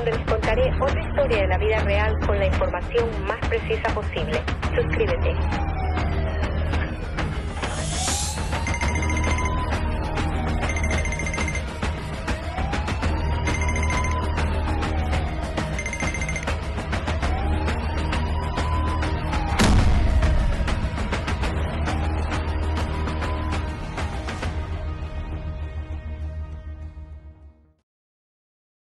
donde les contaré otra historia de la vida real con la información más precisa posible. Suscríbete.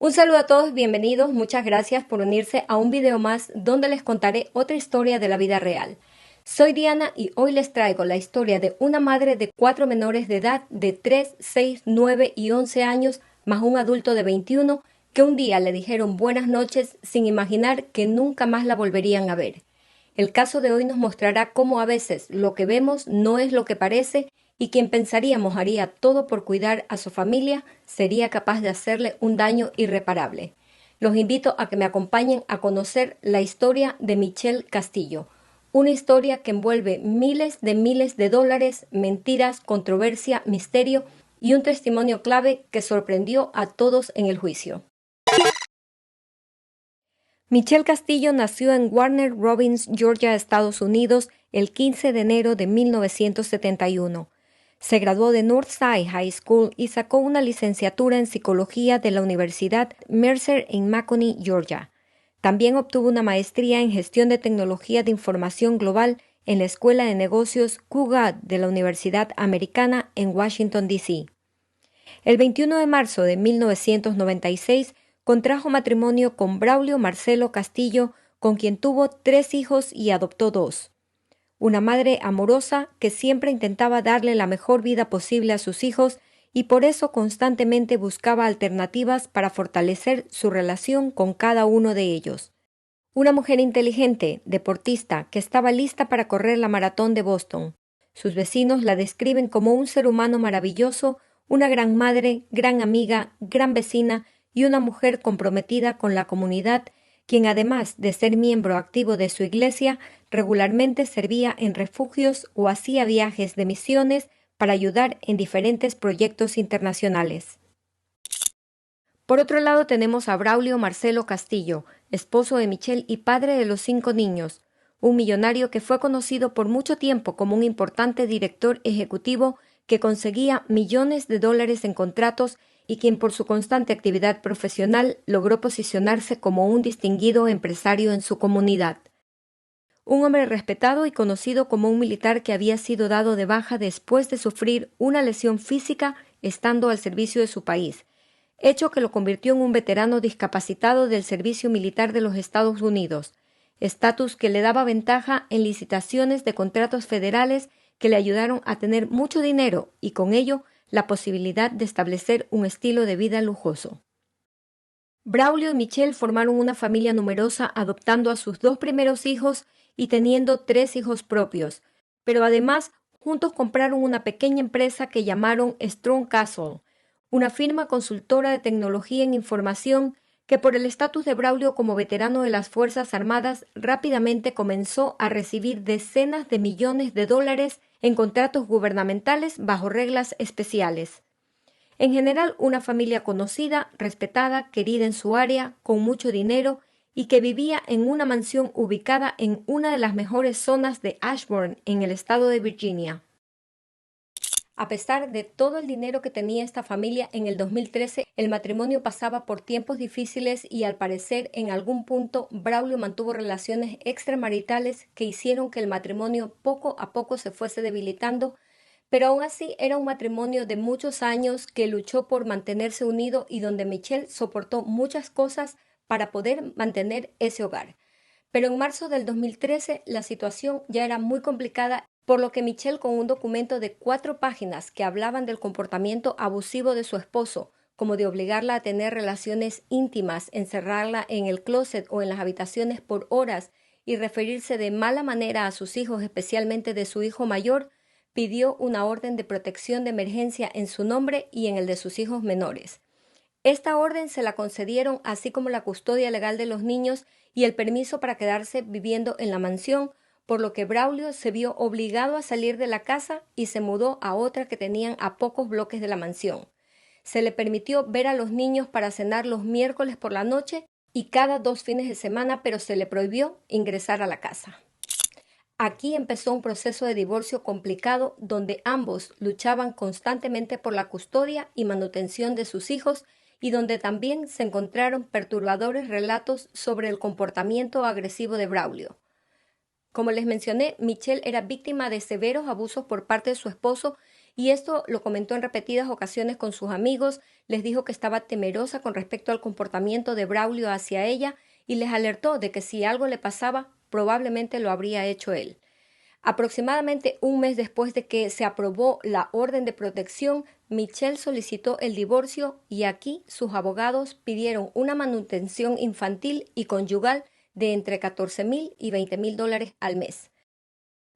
Un saludo a todos, bienvenidos, muchas gracias por unirse a un video más donde les contaré otra historia de la vida real. Soy Diana y hoy les traigo la historia de una madre de 4 menores de edad de 3, 6, 9 y 11 años, más un adulto de 21, que un día le dijeron buenas noches sin imaginar que nunca más la volverían a ver. El caso de hoy nos mostrará cómo a veces lo que vemos no es lo que parece y quien pensaríamos haría todo por cuidar a su familia sería capaz de hacerle un daño irreparable. Los invito a que me acompañen a conocer la historia de Michelle Castillo, una historia que envuelve miles de dólares, mentiras, controversia, misterio y un testimonio clave que sorprendió a todos en el juicio. Michelle Castillo nació en Warner Robins, Georgia, Estados Unidos, el 15 de enero de 1971. Se graduó de Northside High School y sacó una licenciatura en psicología de la Universidad Mercer en Macony, Georgia. También obtuvo una maestría en gestión de tecnología de información global en la Escuela de Negocios QGAD de la Universidad Americana en Washington, D.C. El 21 de marzo de 1996 contrajo matrimonio con Braulio Marcelo Castillo, con quien tuvo 3 hijos y adoptó 2. Una madre amorosa que siempre intentaba darle la mejor vida posible a sus hijos y por eso constantemente buscaba alternativas para fortalecer su relación con cada uno de ellos. Una mujer inteligente, deportista, que estaba lista para correr la maratón de Boston. Sus vecinos la describen como un ser humano maravilloso, una gran madre, gran amiga, gran vecina y una mujer comprometida con la comunidad, quien además de ser miembro activo de su iglesia, regularmente servía en refugios o hacía viajes de misiones para ayudar en diferentes proyectos internacionales. Por otro lado tenemos a Braulio Marcelo Castillo, esposo de Michelle y padre de los 5 niños, un millonario que fue conocido por mucho tiempo como un importante director ejecutivo que conseguía millones de dólares en contratos y quien por su constante actividad profesional logró posicionarse como un distinguido empresario en su comunidad. Un hombre respetado y conocido como un militar que había sido dado de baja después de sufrir una lesión física estando al servicio de su país, hecho que lo convirtió en un veterano discapacitado del servicio militar de los Estados Unidos, estatus que le daba ventaja en licitaciones de contratos federales que le ayudaron a tener mucho dinero y con ello la posibilidad de establecer un estilo de vida lujoso. Braulio y Michelle formaron una familia numerosa adoptando a sus 2 primeros hijos y teniendo 3 hijos propios, pero además juntos compraron una pequeña empresa que llamaron Strong Castle, una firma consultora de tecnología en información que por el estatus de Braulio como veterano de las Fuerzas Armadas rápidamente comenzó a recibir decenas de millones de dólares en contratos gubernamentales bajo reglas especiales. En general, una familia conocida, respetada, querida en su área, con mucho dinero y que vivía en una mansión ubicada en una de las mejores zonas de Ashburn, en el estado de Virginia. A pesar de todo el dinero que tenía esta familia, en el 2013 el matrimonio pasaba por tiempos difíciles y al parecer en algún punto Braulio mantuvo relaciones extramaritales que hicieron que el matrimonio poco a poco se fuese debilitando, pero aún así era un matrimonio de muchos años que luchó por mantenerse unido y donde Michelle soportó muchas cosas para poder mantener ese hogar. Pero en marzo del 2013 la situación ya era muy complicada, por lo que Michelle, con un documento de 4 páginas que hablaban del comportamiento abusivo de su esposo, como de obligarla a tener relaciones íntimas, encerrarla en el closet o en las habitaciones por horas y referirse de mala manera a sus hijos, especialmente de su hijo mayor, pidió una orden de protección de emergencia en su nombre y en el de sus hijos menores. Esta orden se la concedieron, así como la custodia legal de los niños y el permiso para quedarse viviendo en la mansión, por lo que Braulio se vio obligado a salir de la casa y se mudó a otra que tenían a pocos bloques de la mansión. Se le permitió ver a los niños para cenar los miércoles por la noche, y cada 2 fines de semana, pero se le prohibió ingresar a la casa. Aquí empezó un proceso de divorcio complicado donde ambos luchaban constantemente por la custodia y manutención de sus hijos y donde también se encontraron perturbadores relatos sobre el comportamiento agresivo de Braulio. Como les mencioné, Michelle era víctima de severos abusos por parte de su esposo y esto lo comentó en repetidas ocasiones con sus amigos, les dijo que estaba temerosa con respecto al comportamiento de Braulio hacia ella y les alertó de que si algo le pasaba, probablemente lo habría hecho él. Aproximadamente un mes después de que se aprobó la orden de protección, Michelle solicitó el divorcio y aquí sus abogados pidieron una manutención infantil y conyugal de entre $14,000 y $20,000 al mes.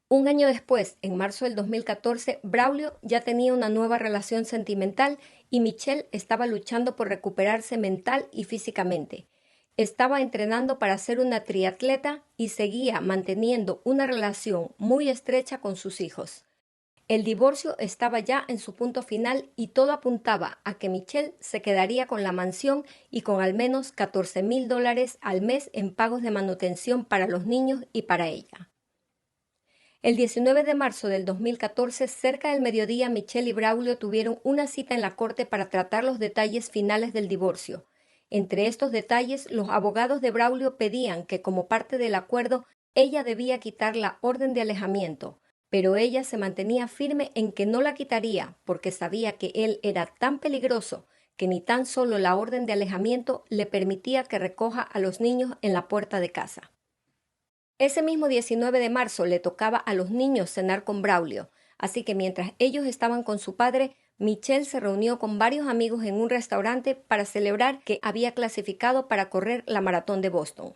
Un año después, en marzo del 2014, Braulio ya tenía una nueva relación sentimental y Michelle estaba luchando por recuperarse mental y físicamente. Estaba entrenando para ser una triatleta y seguía manteniendo una relación muy estrecha con sus hijos. El divorcio estaba ya en su punto final y todo apuntaba a que Michelle se quedaría con la mansión y con al menos $14,000 al mes en pagos de manutención para los niños y para ella. El 19 de marzo del 2014, cerca del mediodía, Michelle y Braulio tuvieron una cita en la corte para tratar los detalles finales del divorcio. Entre estos detalles, los abogados de Braulio pedían que, como parte del acuerdo, ella debía quitar la orden de alejamiento, pero ella se mantenía firme en que no la quitaría porque sabía que él era tan peligroso que ni tan solo la orden de alejamiento le permitía que recoja a los niños en la puerta de casa. Ese mismo 19 de marzo le tocaba a los niños cenar con Braulio, así que mientras ellos estaban con su padre, Michelle se reunió con varios amigos en un restaurante para celebrar que había clasificado para correr la maratón de Boston.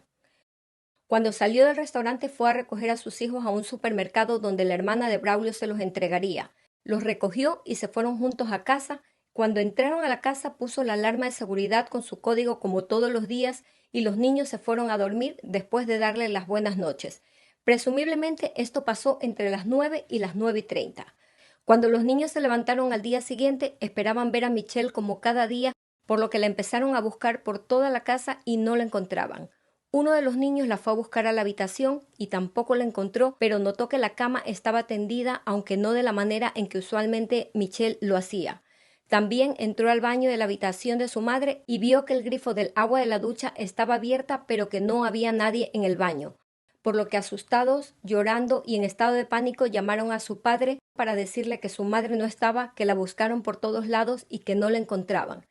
Cuando salió del restaurante fue a recoger a sus hijos a un supermercado donde la hermana de Braulio se los entregaría. Los recogió y se fueron juntos a casa. Cuando entraron a la casa puso la alarma de seguridad con su código como todos los días y los niños se fueron a dormir después de darle las buenas noches. Presumiblemente esto pasó entre las 9 y las 9:30. Cuando los niños se levantaron al día siguiente, esperaban ver a Michelle como cada día, por lo que la empezaron a buscar por toda la casa y no la encontraban. Uno de los niños la fue a buscar a la habitación y tampoco la encontró, pero notó que la cama estaba tendida, aunque no de la manera en que usualmente Michelle lo hacía. También entró al baño de la habitación de su madre y vio que el grifo del agua de la ducha estaba abierta, pero que no había nadie en el baño. Por lo que asustados, llorando y en estado de pánico llamaron a su padre para decirle que su madre no estaba, que la buscaron por todos lados y que no la encontraban.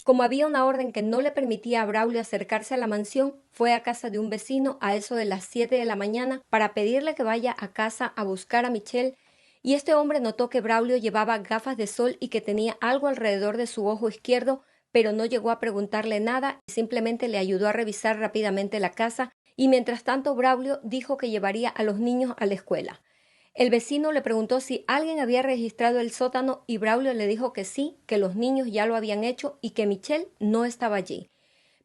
Como había una orden que no le permitía a Braulio acercarse a la mansión, fue a casa de un vecino a eso de las 7 de la mañana para pedirle que vaya a casa a buscar a Michelle, y este hombre notó que Braulio llevaba gafas de sol y que tenía algo alrededor de su ojo izquierdo, pero no llegó a preguntarle nada y simplemente le ayudó a revisar rápidamente la casa, y mientras tanto Braulio dijo que llevaría a los niños a la escuela. El vecino le preguntó si alguien había registrado el sótano y Braulio le dijo que sí, que los niños ya lo habían hecho y que Michelle no estaba allí.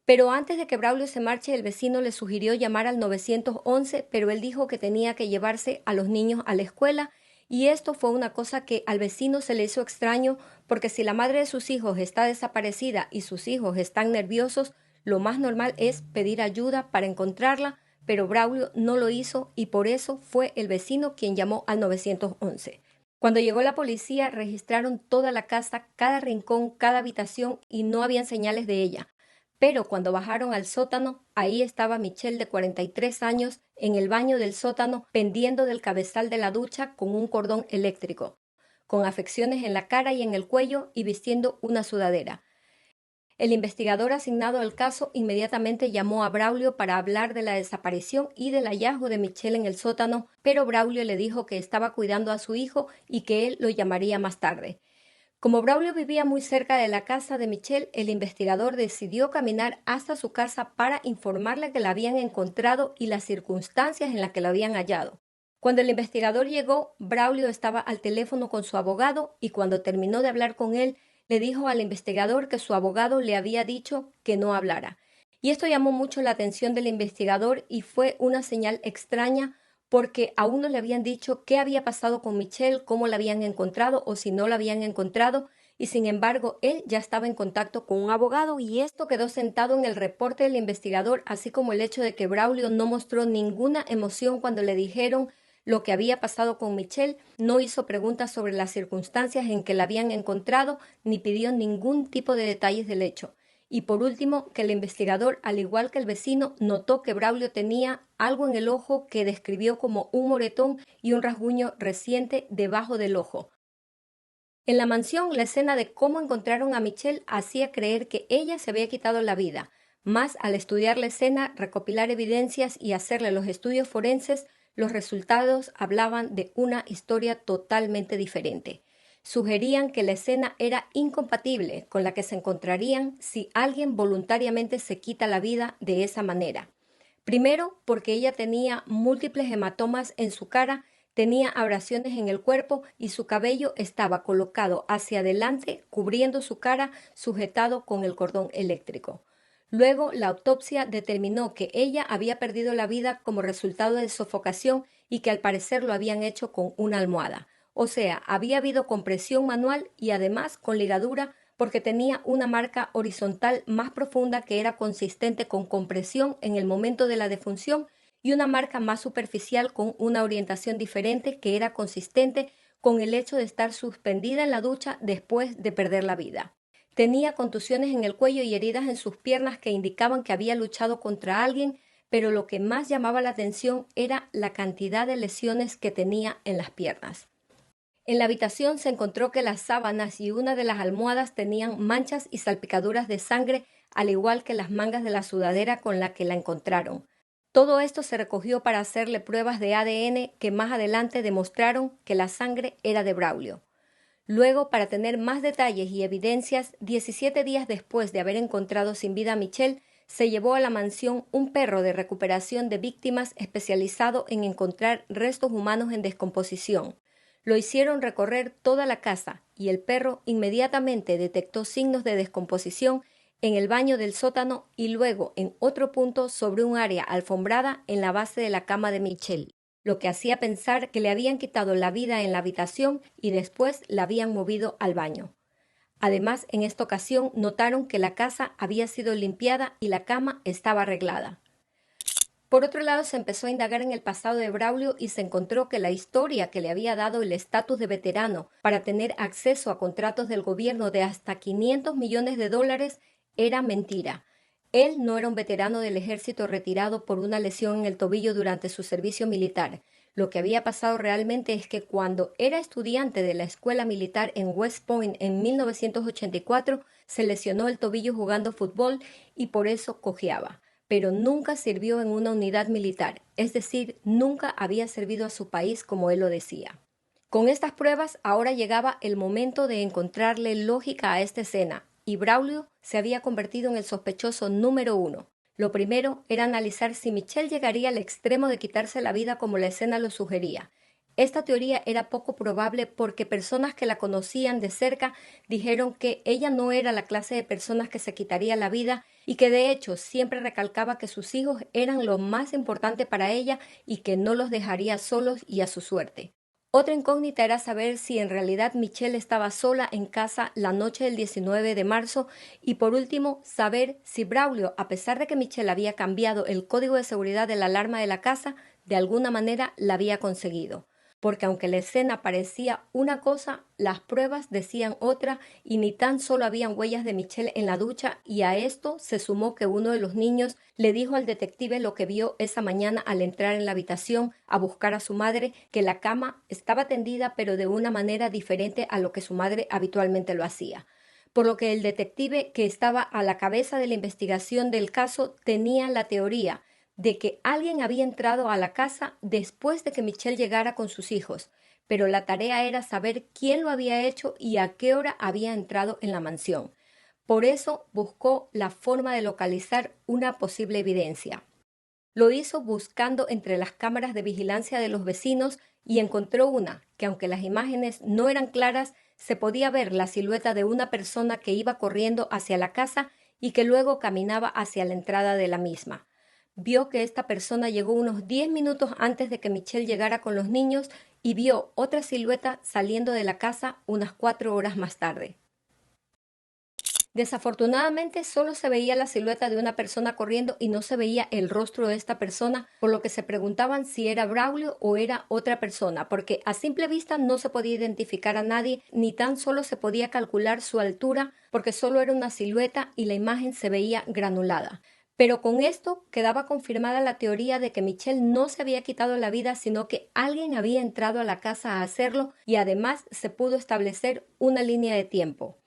Pero antes de que Braulio se marche, el vecino le sugirió llamar al 911, pero él dijo que tenía que llevarse a los niños a la escuela, y esto fue una cosa que al vecino se le hizo extraño, porque si la madre de sus hijos está desaparecida y sus hijos están nerviosos, lo más normal es pedir ayuda para encontrarla, pero Braulio no lo hizo y por eso fue el vecino quien llamó al 911. Cuando llegó la policía, registraron toda la casa, cada rincón, cada habitación y no habían señales de ella. Pero cuando bajaron al sótano, ahí estaba Michelle de 43 años en el baño del sótano pendiendo del cabezal de la ducha con un cordón eléctrico, con afecciones en la cara y en el cuello y vistiendo una sudadera. El investigador asignado al caso inmediatamente llamó a Braulio para hablar de la desaparición y del hallazgo de Michelle en el sótano, pero Braulio le dijo que estaba cuidando a su hijo y que él lo llamaría más tarde. Como Braulio vivía muy cerca de la casa de Michelle, el investigador decidió caminar hasta su casa para informarle que la habían encontrado y las circunstancias en las que la habían hallado. Cuando el investigador llegó, Braulio estaba al teléfono con su abogado y cuando terminó de hablar con él, le dijo al investigador que su abogado le había dicho que no hablara. Y esto llamó mucho la atención del investigador y fue una señal extraña porque aún no le habían dicho qué había pasado con Michelle, cómo la habían encontrado o si no la habían encontrado, y sin embargo él ya estaba en contacto con un abogado y esto quedó sentado en el reporte del investigador, así como el hecho de que Braulio no mostró ninguna emoción cuando le dijeron lo que había pasado con Michelle, no hizo preguntas sobre las circunstancias en que la habían encontrado, ni pidió ningún tipo de detalles del hecho. Y por último, que el investigador, al igual que el vecino, notó que Braulio tenía algo en el ojo que describió como un moretón y un rasguño reciente debajo del ojo. En la mansión, la escena de cómo encontraron a Michelle hacía creer que ella se había quitado la vida, mas al estudiar la escena, recopilar evidencias y hacerle los estudios forenses, los resultados hablaban de una historia totalmente diferente. Sugerían que la escena era incompatible con la que se encontrarían si alguien voluntariamente se quita la vida de esa manera. Primero, porque ella tenía múltiples hematomas en su cara, tenía abrasiones en el cuerpo y su cabello estaba colocado hacia adelante, cubriendo su cara, sujetado con el cordón eléctrico. Luego, la autopsia determinó que ella había perdido la vida como resultado de sofocación y que al parecer lo habían hecho con una almohada. O sea, había habido compresión manual y además con ligadura porque tenía una marca horizontal más profunda que era consistente con compresión en el momento de la defunción y una marca más superficial con una orientación diferente que era consistente con el hecho de estar suspendida en la ducha después de perder la vida. Tenía contusiones en el cuello y heridas en sus piernas que indicaban que había luchado contra alguien, pero lo que más llamaba la atención era la cantidad de lesiones que tenía en las piernas. En la habitación se encontró que las sábanas y una de las almohadas tenían manchas y salpicaduras de sangre, al igual que las mangas de la sudadera con la que la encontraron. Todo esto se recogió para hacerle pruebas de ADN que más adelante demostraron que la sangre era de Braulio. Luego, para tener más detalles y evidencias, 17 días después de haber encontrado sin vida a Michelle, se llevó a la mansión un perro de recuperación de víctimas especializado en encontrar restos humanos en descomposición. Lo hicieron recorrer toda la casa y el perro inmediatamente detectó signos de descomposición en el baño del sótano y luego en otro punto sobre un área alfombrada en la base de la cama de Michelle, lo que hacía pensar que le habían quitado la vida en la habitación y después la habían movido al baño. Además, en esta ocasión notaron que la casa había sido limpiada y la cama estaba arreglada. Por otro lado, se empezó a indagar en el pasado de Braulio y se encontró que la historia que le había dado el estatus de veterano para tener acceso a contratos del gobierno de hasta $500 millones era mentira. Él no era un veterano del ejército retirado por una lesión en el tobillo durante su servicio militar. Lo que había pasado realmente es que cuando era estudiante de la escuela militar en West Point en 1984, se lesionó el tobillo jugando fútbol y por eso cojeaba. Pero nunca sirvió en una unidad militar, es decir, nunca había servido a su país como él lo decía. Con estas pruebas, ahora llegaba el momento de encontrarle lógica a esta escena, y Braulio se había convertido en el sospechoso número 1. Lo primero era analizar si Michelle llegaría al extremo de quitarse la vida como la escena lo sugería. Esta teoría era poco probable porque personas que la conocían de cerca dijeron que ella no era la clase de personas que se quitaría la vida y que de hecho siempre recalcaba que sus hijos eran lo más importante para ella y que no los dejaría solos y a su suerte. Otra incógnita era saber si en realidad Michelle estaba sola en casa la noche del 19 de marzo y por último saber si Braulio, a pesar de que Michelle había cambiado el código de seguridad de la alarma de la casa, de alguna manera la había conseguido. Porque aunque la escena parecía una cosa, las pruebas decían otra y ni tan solo habían huellas de Michelle en la ducha y a esto se sumó que uno de los niños le dijo al detective lo que vio esa mañana al entrar en la habitación a buscar a su madre, que la cama estaba tendida pero de una manera diferente a lo que su madre habitualmente lo hacía. Por lo que el detective que estaba a la cabeza de la investigación del caso tenía la teoría de que alguien había entrado a la casa después de que Michelle llegara con sus hijos, pero la tarea era saber quién lo había hecho y a qué hora había entrado en la mansión. Por eso buscó la forma de localizar una posible evidencia. Lo hizo buscando entre las cámaras de vigilancia de los vecinos y encontró una que, aunque las imágenes no eran claras, se podía ver la silueta de una persona que iba corriendo hacia la casa y que luego caminaba hacia la entrada de la misma. Vio que esta persona llegó unos 10 minutos antes de que Michelle llegara con los niños y vio otra silueta saliendo de la casa unas 4 horas más tarde. Desafortunadamente, solo se veía la silueta de una persona corriendo y no se veía el rostro de esta persona, por lo que se preguntaban si era Braulio o era otra persona, porque a simple vista no se podía identificar a nadie, ni tan solo se podía calcular su altura, porque solo era una silueta y la imagen se veía granulada. Pero con esto quedaba confirmada la teoría de que Michelle no se había quitado la vida, sino que alguien había entrado a la casa a hacerlo, y además se pudo establecer una línea de tiempo.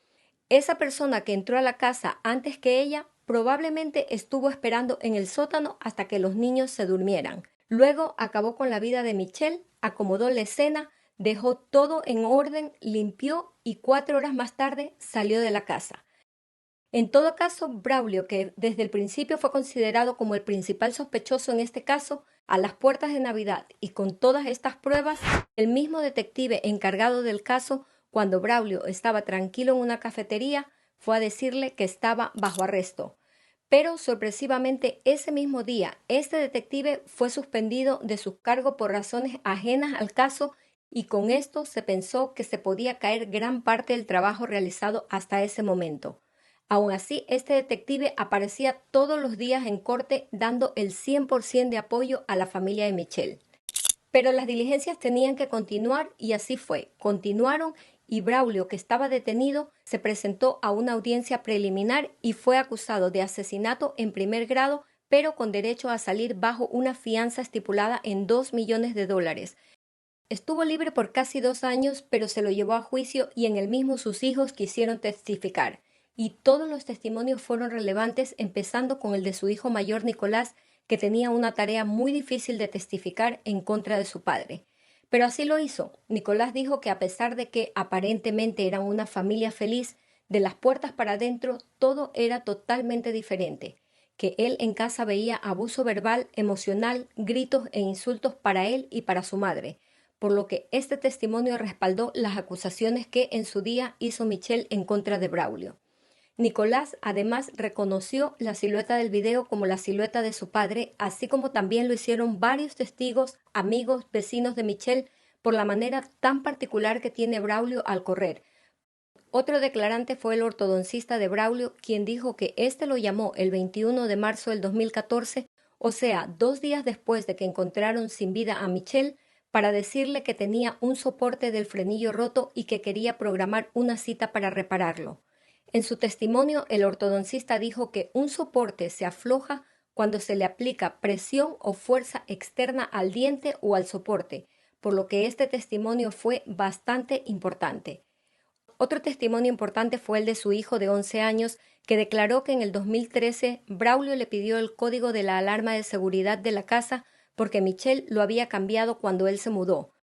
Esa persona que entró a la casa antes que ella probablemente estuvo esperando en el sótano hasta que los niños se durmieran. Luego acabó con la vida de Michelle, acomodó la escena, dejó todo en orden, limpió y 4 horas más tarde salió de la casa. En todo caso, Braulio, que desde el principio fue considerado como el principal sospechoso en este caso, a las puertas de Navidad y con todas estas pruebas, el mismo detective encargado del caso, cuando Braulio estaba tranquilo en una cafetería, fue a decirle que estaba bajo arresto. Pero sorpresivamente ese mismo día, este detective fue suspendido de su cargo por razones ajenas al caso, y con esto se pensó que se podía caer gran parte del trabajo realizado hasta ese momento. Aun así, este detective aparecía todos los días en corte dando el 100% de apoyo a la familia de Michelle. Pero las diligencias tenían que continuar y así fue. Continuaron y Braulio, que estaba detenido, se presentó a una audiencia preliminar y fue acusado de asesinato en primer grado, pero con derecho a salir bajo una fianza estipulada en $2 millones. Estuvo libre por casi 2 años, pero se lo llevó a juicio y en el mismo sus hijos quisieron testificar. Y todos los testimonios fueron relevantes, empezando con el de su hijo mayor Nicolás, que tenía una tarea muy difícil de testificar en contra de su padre. Pero así lo hizo. Nicolás dijo que a pesar de que aparentemente eran una familia feliz, de las puertas para adentro todo era totalmente diferente, que él en casa veía abuso verbal, emocional, gritos e insultos para él y para su madre, por lo que este testimonio respaldó las acusaciones que en su día hizo Michelle en contra de Braulio. Nicolás además reconoció la silueta del video como la silueta de su padre, así como también lo hicieron varios testigos, amigos, vecinos de Michelle, por la manera tan particular que tiene Braulio al correr. Otro declarante fue el ortodoncista de Braulio, quien dijo que éste lo llamó el 21 de marzo del 2014, o sea, 2 días después de que encontraron sin vida a Michelle, para decirle que tenía un soporte del frenillo roto y que quería programar una cita para repararlo. En su testimonio, el ortodoncista dijo que un soporte se afloja cuando se le aplica presión o fuerza externa al diente o al soporte, por lo que este testimonio fue bastante importante. Otro testimonio importante fue el de su hijo de 11 años, que declaró que en el 2013 Braulio le pidió el código de la alarma de seguridad de la casa porque Michelle lo había cambiado cuando él se mudó.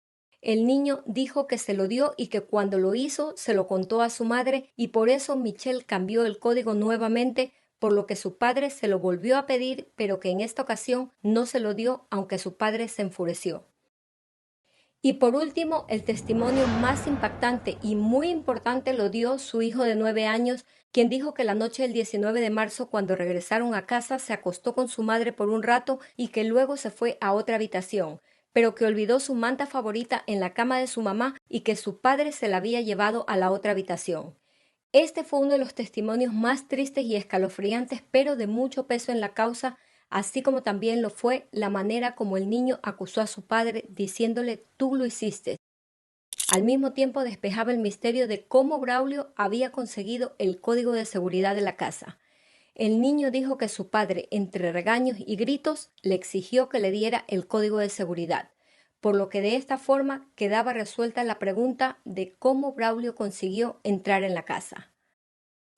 El niño dijo que se lo dio y que cuando lo hizo se lo contó a su madre y por eso Michelle cambió el código nuevamente, por lo que su padre se lo volvió a pedir, pero que en esta ocasión no se lo dio, aunque su padre se enfureció. Y por último, el testimonio más impactante y muy importante lo dio su hijo de 9 años, quien dijo que la noche del 19 de marzo, cuando regresaron a casa, se acostó con su madre por un rato y que luego se fue a otra habitación, pero que olvidó su manta favorita en la cama de su mamá y que su padre se la había llevado a la otra habitación. Este fue uno de los testimonios más tristes y escalofriantes, pero de mucho peso en la causa, así como también lo fue la manera como el niño acusó a su padre diciéndole «tú lo hiciste». Al mismo tiempo despejaba el misterio de cómo Braulio había conseguido el código de seguridad de la casa. El niño dijo que su padre, entre regaños y gritos, le exigió que le diera el código de seguridad, por lo que de esta forma quedaba resuelta la pregunta de cómo Braulio consiguió entrar en la casa.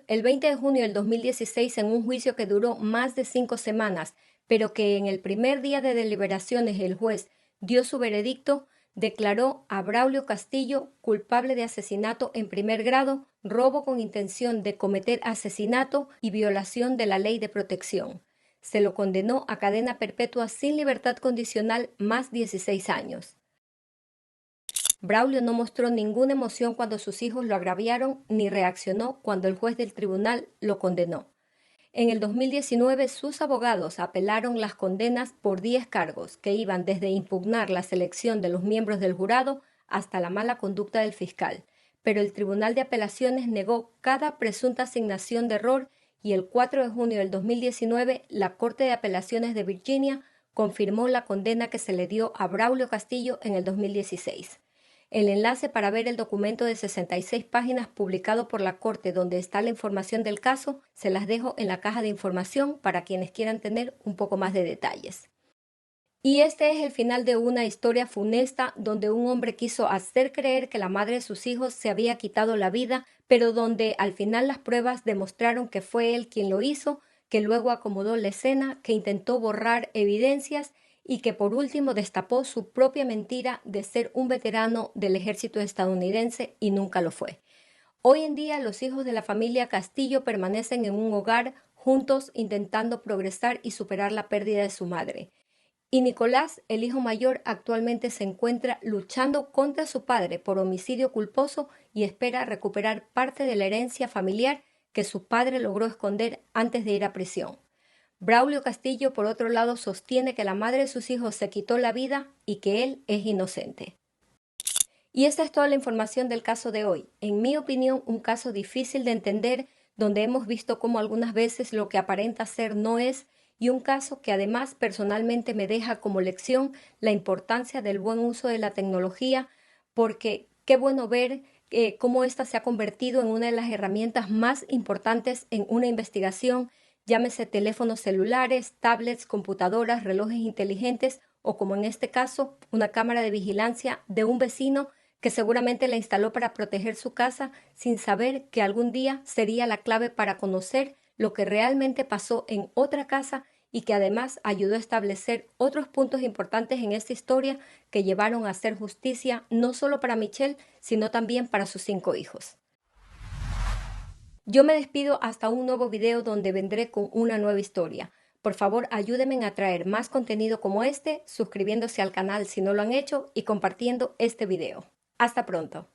El 20 de junio del 2016, en un juicio que duró más de 5 semanas, pero que en el primer día de deliberaciones el juez dio su veredicto, declaró a Braulio Castillo culpable de asesinato en primer grado, robo con intención de cometer asesinato y violación de la ley de protección. Se lo condenó a cadena perpetua sin libertad condicional más 16 años. Braulio no mostró ninguna emoción cuando sus hijos lo agraviaron ni reaccionó cuando el juez del tribunal lo condenó. En el 2019, sus abogados apelaron las condenas por 10 cargos que iban desde impugnar la selección de los miembros del jurado hasta la mala conducta del fiscal, pero el Tribunal de Apelaciones negó cada presunta asignación de error y el 4 de junio del 2019 la Corte de Apelaciones de Virginia confirmó la condena que se le dio a Braulio Castillo en el 2016. El enlace para ver el documento de 66 páginas publicado por la Corte donde está la información del caso se las dejo en la caja de información para quienes quieran tener un poco más de detalles. Y este es el final de una historia funesta donde un hombre quiso hacer creer que la madre de sus hijos se había quitado la vida, pero donde al final las pruebas demostraron que fue él quien lo hizo, que luego acomodó la escena, que intentó borrar evidencias y que por último destapó su propia mentira de ser un veterano del ejército estadounidense y nunca lo fue. Hoy en día los hijos de la familia Castillo permanecen en un hogar juntos intentando progresar y superar la pérdida de su madre. Y Nicolás, el hijo mayor, actualmente se encuentra luchando contra su padre por homicidio culposo y espera recuperar parte de la herencia familiar que su padre logró esconder antes de ir a prisión. Braulio Castillo, por otro lado, sostiene que la madre de sus hijos se quitó la vida y que él es inocente. Y esta es toda la información del caso de hoy. En mi opinión, un caso difícil de entender, donde hemos visto cómo algunas veces lo que aparenta ser no es, y un caso que además personalmente me deja como lección la importancia del buen uso de la tecnología, porque qué bueno ver cómo ésta se ha convertido en una de las herramientas más importantes en una investigación, llámese teléfonos celulares, tablets, computadoras, relojes inteligentes o, como en este caso, una cámara de vigilancia de un vecino que seguramente la instaló para proteger su casa sin saber que algún día sería la clave para conocer lo que realmente pasó en otra casa y que además ayudó a establecer otros puntos importantes en esta historia que llevaron a hacer justicia no solo para Michelle, sino también para sus 5 hijos. Yo me despido hasta un nuevo video donde vendré con una nueva historia. Por favor, ayúdenme a traer más contenido como este, suscribiéndose al canal si no lo han hecho y compartiendo este video. Hasta pronto.